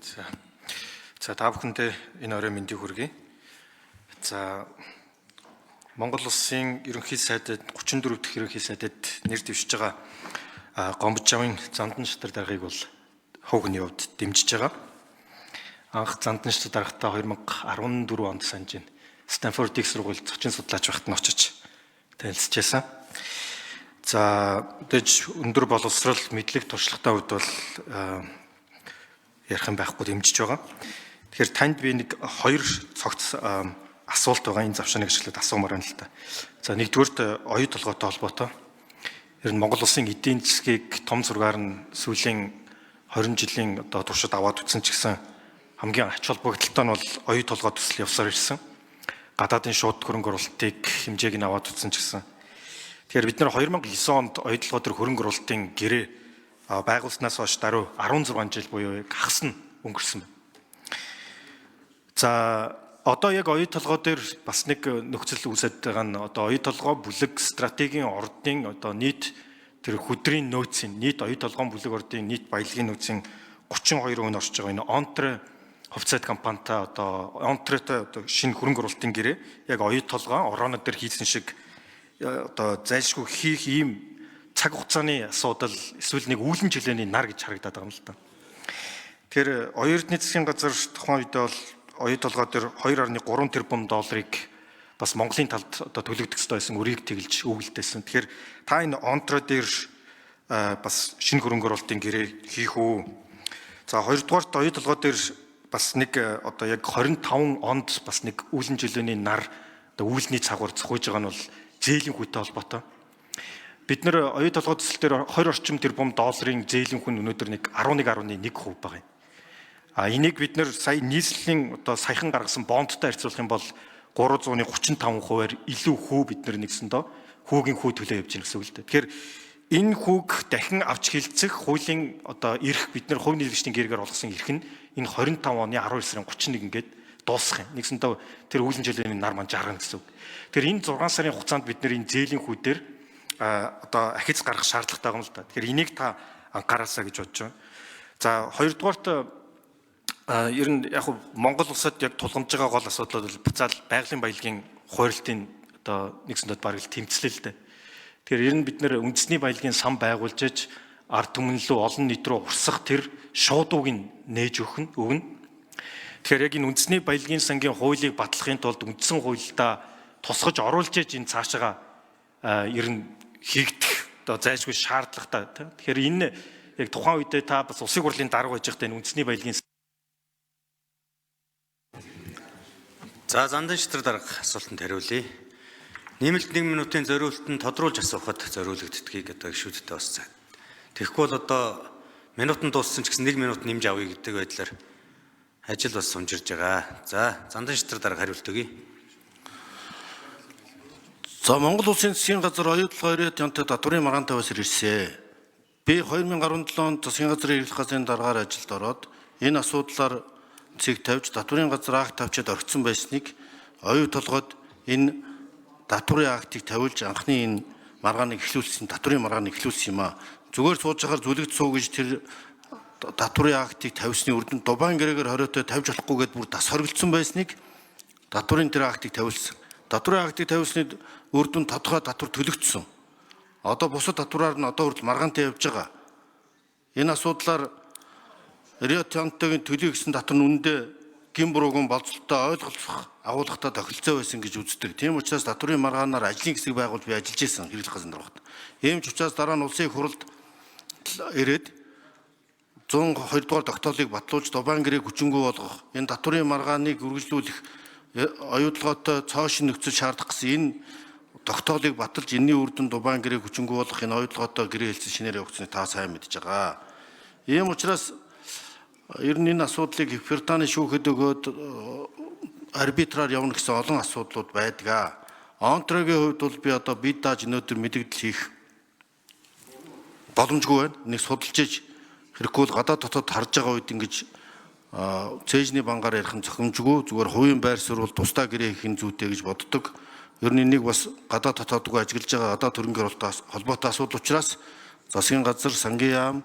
За та бүхэндээ энэ орой мэндийг хүргэе. За Монгол Улсын ерөнхий сайдад 34 дахь ерөнхий сайдад нэр дэвшиж байгаа Гомбожавын Зандан шатар даргаыг бол хуугны хувьд дэмжиж байгаа. Анх Зандан шатар даргатаа 2014 онд санаж байна. Стэнфорд их сургуульд зочин судлаач байхад нь очиж танилцж байсан. За дэж өндөр боловсрал мэдлэг туршлагатай хувьд бол ярих юм байхгүй дэмжиж байгаа. Тэгэхээр танд би нэг хоёр цогц асуулт байгаа энэ завшааныг ашиглаад асуумаар байна л та. За нэгдүгээрт оюу толгойтой холбоотой. Ер нь Монгол Улсын эдийн засгийг том зургаар нь сүүлийн 20 жилийн одоо туршид аваад үтсэн ч гэсэн хамгийн ач холбогдолтой нь бол оюу толгой төсөл явсаар ирсэн. Гадаадын шууд хөрөнгө оруулалтыг хэмжээг нь аваад үтсэн ч гэсэн. Тэгэхээр бид нэр 2009 онд оюу толгой төр хөрөнгө оруулалтын гэрээ байгуулснаас хойш даруй 16 жил буюу хагас нь өнгөрсөн байна. За одоо яг оюу толгой дээр бас нэг нөхцөл үүсэж байгаа нь одоо оюу толгой бүлэг стратегийн ордын одоо нийт тэр хөдрийн нөөцийн нийт оюу толгойн бүлэг ордын нийт баялагын нөөцийн 32% нь орж байгаа энэ Онтре хувьцаат компанитай одоо Онтретой одоо шинэ хөрөнгө оруулалтын гэрээ яг оюу толгой орооно дээр хийсэн шиг одоо зайлшгүй хийх ийм цаг хугацааны асуудал эсвэл нэг үүлэн жилээний нар гэж харагдаад байгаа юм л та. Тэгэхээр оюу эрдэнэ засгийн газар тухайн үед бол оюу толгой дээр 2.3 тэрбум долларыг бас Монголын талд одоо төлөгдөх ёстой байсан өрийг тэгэлж өгүүлдээсэн. Тэгэхээр та энэ Онтро дээр бас шинэ хөрөнгө оруулалтын гэрээ хийх үү? За хоёрдугаарт оюу толгой дээр бас нэг одоо яг 25 онд бас нэг үүлэн жилээний нар одоо үүлний цагвар зохиож байгаа нь бол зээлийн хүнтэй холбоотой. Бид нэр оюу толгой төсөл дээр 20 орчим тэрбум долларын зээлийн хүн өнөөдөр нэг 11.1% байгаа юм. Энийг бид нэр сая нийслэлийн одоо саяхан гаргасан бондтой харьцуулах юм бол 335%-аар илүү хүү бид нэр нэгсэн доо хүүгийн хүү төлөө явж байгаа гэсэн үг л дээ. Тэгэхээр энэ хүүг дахин авч хилцэх хуулийн одоо эрх бид нэр хувь нийлэгчдийн гэрээр олгосон эрх нь энэ 25 оны 12 сарын 31 ингээд дуусах юм. Нэгсэн доо тэр үүлэн жилийн нар маань жаргана гэсэн үг. Тэгэхээр энэ 6 сарын хугацаанд бид нэр энэ зээлийн хүү дээр одоо ахиц гаргах шаардлагатай байгаа юм л да. Тэгэхээр энийг та анхаараасаа гэж бодож байна. За хоёрдугаарт ер нь яг Монгол улсад яг тулгамж байгаа гол асуудал бол буцаал байгалийн баялагын хуурилтын одоо нэгсэндээ бараг л тэмцлээ л дээ. Тэгэхээр ер нь бид нэр үндэсний баялагын сан байгуулж аж ард түмэн лөө олон нийт рүү урсах тэр шуудууг нь нээж өгнө. Тэгэхээр яг энэ үндэсний баялагын сангийн хуулийг батлахын тулд үндсэн хуульдаа тусгаж оруулж аж энэ цаашаага ер нь хийгдэх одоо зайлшгүй шаардлагатай. Тэгэхээр энэ яг тухайн үедээ та бас улсын хурлын дарга байж байхдаа энэ үндэсний баялагын За Зандан шатар дарга асуултанд хариулъя. Нэмэлт 1 минутын зориултанд тодруулж асуухад зориулагддгийг одоо гишүүдтэй бас цаг. Тэгэхгүй бол одоо минутанд дууссан ч гэсэн 1 минут нэмж авъя гэдэг байдлаар ажил бас сумжирж байгаа. За Зандан шатар дарга хариулт өгье. За Монгол Улсын засгийн газар оюу толгой янтай татврын маргаантай байсаар ирсэн. Би 2017 онд засгийн газрын эрхлэх газрын даргаар ажилд ороод энэ асуудлаар цэг тавьж татврын газар акт тавьчаад орхисон байсныг оюу толгойд энэ татврын актыг тавиулж анхны энэ маргааныг эхлүүлсэн татврын маргааныг эхлүүлсэн юм а. Зүгээр сууж байхаар зүлэгт суу гэж тэр татврын актыг тавьсны үрдэн Дубайн гэрээгээр хориотой тавьж болохгүйгээд бүр тас хоригдсон байсныг татврын тэр актыг тавиулсан. Татврын актыг тавьсны үрдэн тодорхой татвар төлөгдсөн. Одоо бусад татвараар нь одоо хүртэл маргаантай явж байгаа. Энэ асуудлаар Риотантагийн төлөй гэсэн татвар нь үндэ гин буруугийн болцолтой ойлголцох агуулгатай тохиролцоо байсан гэж үздэг. Тийм учраас татврын маргаанаар ажлын хэсэг байгуулж би ажиллаж байсан хэрэглэх газрын даргад. Ийм ч учраас дараа нь улсын хурлд ирээд 102 дугаар тогтоолыг батлуулж Дубайн гэрээг хүчингүй болгох, энэ татврын маргааныг үргэлжлүүлэх оюу толгойтой цоошин нөхцөл шаардах гэсэн энэ тогтоолыг баталж энэний үр дүн Дубайн гэрээг хүчингүй болгох энэ оюу толгойтой гэрээ хэлсэн шинээр явагдсныг та сайн мэдж байгаа. Ийм учраас ер нь энэ асуудлыг Британий шүүхэд өгөөд арбитраар явна гэсэн олон асуудлууд байдаг. Онтрогийн хувьд бол би одоо бид дааж өнөөдөр мэдээлэл хийх боломжгүй байна. Нэг судалж иж хэрэггүй гадаад дотоод харж байгаа үед ингэж цээжний бангаар ярих нь зохимжгүй. Зүгээр хувийн байр суурь бол тусдаа гэрээ хийх зүйтэй гэж боддог. Ер нь энийг бас гадаад дотоодгүй ажиглаж байгаа гадаад хөрөнгө оруулалттай холбоотой асуудал учраас засгийн газар, сангийн яам,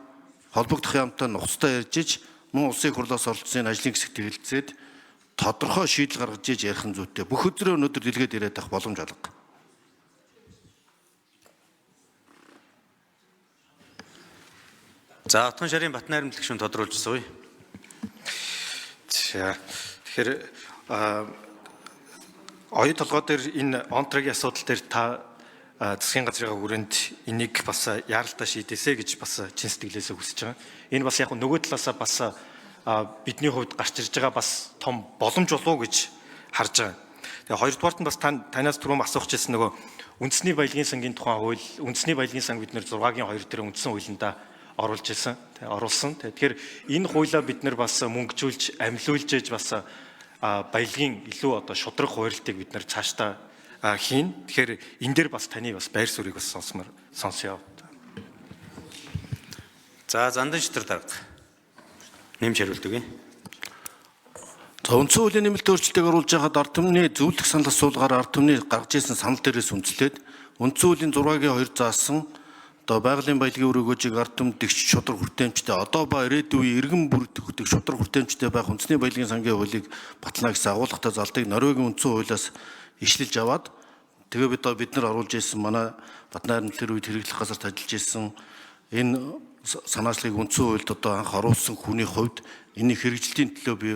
холбогдох яамтай нухацтай ярьж иж мөн улсын хурлаас оролцсон ажлын хэсэгт хэлэлцээд тодорхой шийдэл гаргаж иж ярих нь зүйтэй. Бүх өдрөө өнөөдөр дэлгээд ирээд авах боломж алга. За Отгон шарын Батнайрамд гишүүн тодруулж сууя. За тэгэхээр оюу толгой дээр энэ онтрагийн асуудал дээр та засгийн газрын хүрээнд энийг бас яаралтай шийдээсэй гэж бас чин сэтгэлээсээ хүсэж байгаа. Энэ бас яг нөгөө талаасаа бас бидний хувьд гарч ирж байгаа бас том боломж болов уу гэж харж байгаа. Тэгээ хоёрдугаарт нь бас танаас түрүүн асуух гэсэн нөгөө үндэсний баялагын сангийн тухайн хууль, үндэсний баялагын санг бид нэр 6-гийн 2 дээр үндсэн хуулиндаа оруулж ирсэн, оруулсан. Тэгэхээр энэ хуулиа бид нар бас мөнгөжүүлж, амьлуулж ээж бас баялагын илүү одоо шудраг хуваарлтыг бид нар цаашдаа хийн. Тэгэхээр энэ дээр бас таны бас байр суурийг бас сонсъё. За Зандан Шитрэр дарга. Нэмж хариулт өгье. За үндсэн хуулийн нэмэлт өөрчлөлтийг оруулж байгаад ард түмний зөвлөх санал асуулгаар ард түмний гаргаж ирсэн санал дээрээс үндэслээд үндсэн хуулийн 6-гийн 2 заасан одоо байгалийн баялагын үр өгөөжийг ард түмэнд дэгч шудраг хүртээмжтэй одоо ба ирээдүйн иргэн бүрдэх шудраг хүртээмжтэй байх үндэсний баялагын сангийн хуулийг батлана гэсэн агуулгатай залтыг Норвегийн үндсэн хуулиас ишлэлж аваад тэгээ бид нар оруулж ирсэн манай Батнайрамд тэр үед хэрэглэх газарт ажиллаж ирсэн энэ санаачлалыг үндсэн хуульд одоо анх оруулсан хүний хувьд энэ хэрэгжилтийн төлөө би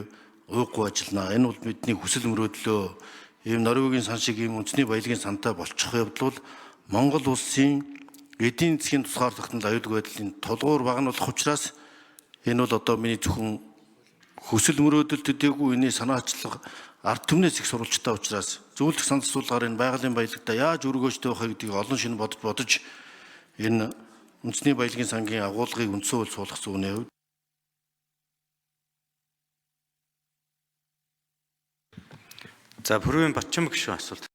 ууггүй ажиллана. Энэ бол бидний хүсэл мөрөөдлөө ийм Норвегийн сан шиг ийм үндэсний баялагын сантай болчих явдал бол Монгол улсын эдийн засгийн тусгаарлалтанд аюулгүй байдлын тулгуур багнуулах учраас энэ бол одоо миний зөвхөн хүсэл мөрөөдөл төдийгүй энэ санаачлал ард түмнээс их сурвалжтай учраас зөвлөх санал асуулгаар энэ байгалийн баялагтаа яаж өргөөжтэй байхаа гэдгийг олон шинэ бодож энэ үндэсний баялагын сангийн агуулгыг үндсэн хууль суулгах зүйний хувьд За Бүрвийн Батчим гишүүн асуулт.